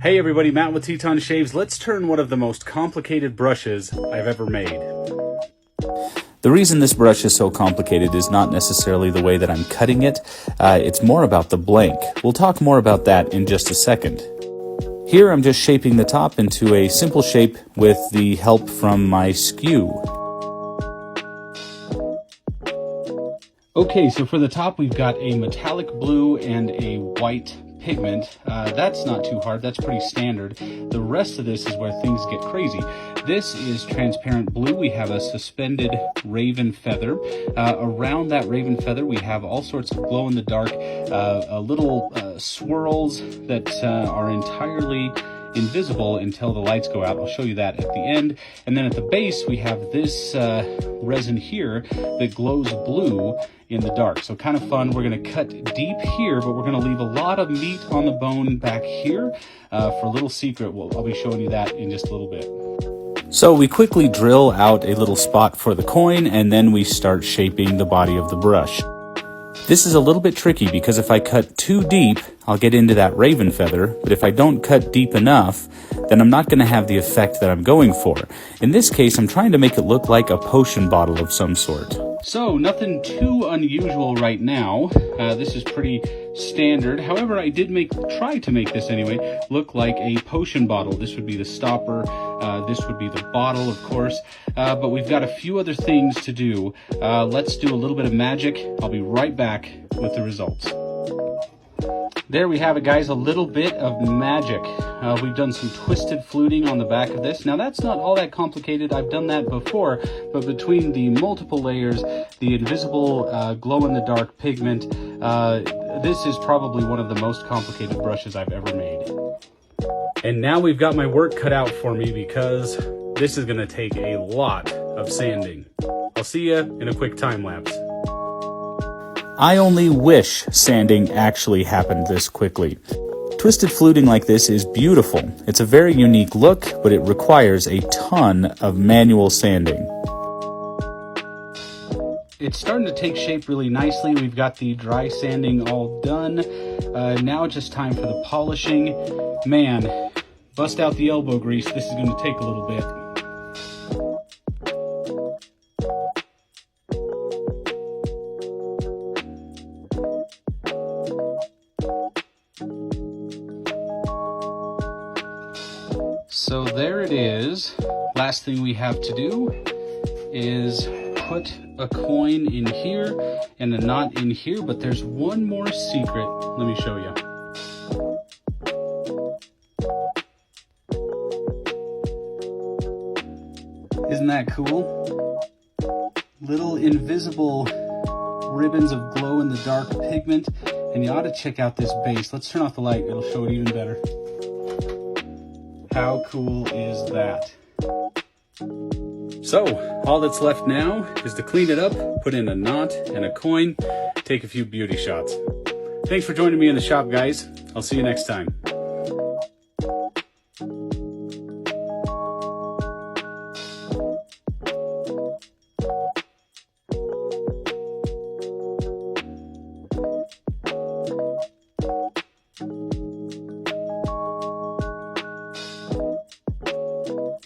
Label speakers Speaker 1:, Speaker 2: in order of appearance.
Speaker 1: Hey everybody, Matt with Teton Shaves. Let's turn one of the most complicated brushes I've ever made.
Speaker 2: The reason this brush is so complicated is not necessarily the way that I'm cutting it, it's more about the blank. We'll talk more about that in just a second. Here I'm just shaping the top into a simple shape with the help from my skew.
Speaker 1: Okay, so for the top we've got a metallic blue and a white pigment. That's not too hard, that's pretty standard. The rest of this is where things get crazy. This is transparent blue. We have a suspended raven feather. Around that raven feather we have all sorts of glow-in-the-dark little swirls that are entirely invisible until the lights go out. I'll show you that at the end. And then at the base we have this resin here that glows blue in the dark. So kind of fun. We're going to cut deep here, but we're going to leave a lot of meat on the bone back here. For a little secret, I'll be showing you that in just a little bit.
Speaker 2: So we quickly drill out a little spot for the coin, and then we start shaping the body of the brush. This is a little bit tricky because if I cut too deep, I'll get into that raven feather, but if I don't cut deep enough, then I'm not going to have the effect that I'm going for. In this case, I'm trying to make it look like a potion bottle of some sort.
Speaker 1: So, nothing too unusual right now. This is pretty standard. However, I did try to make this anyway, look like a potion bottle. This would be the stopper. This would be the bottle, of course. But we've got a few other things to do. Let's do a little bit of magic. I'll be right back with the results. There we have it, guys, a little bit of magic. We've done some twisted fluting on the back of this. Now, that's not all that complicated. I've done that before, but between the multiple layers, the invisible glow-in-the-dark pigment, this is probably one of the most complicated brushes I've ever made. And now we've got my work cut out for me because this is going to take a lot of sanding. I'll see you in a quick time lapse.
Speaker 2: I only wish sanding actually happened this quickly. Twisted fluting like this is beautiful. It's a very unique look, but it requires a ton of manual sanding.
Speaker 1: It's starting to take shape really nicely. We've got the dry sanding all done. Now it's just time for the polishing. Man, bust out the elbow grease. This is going to take a little bit. So there it is. Last thing we have to do is put a coin in here and a knot in here, but there's one more secret. Let me show you. Isn't that cool? Little invisible ribbons of glow-in-the-dark pigment, and you ought to check out this base. Let's turn off the light, it'll show it even better. How cool is that? So, all that's left now is to clean it up, put in a knot and a coin, take a few beauty shots. Thanks for joining me in the shop, guys. I'll see you next time.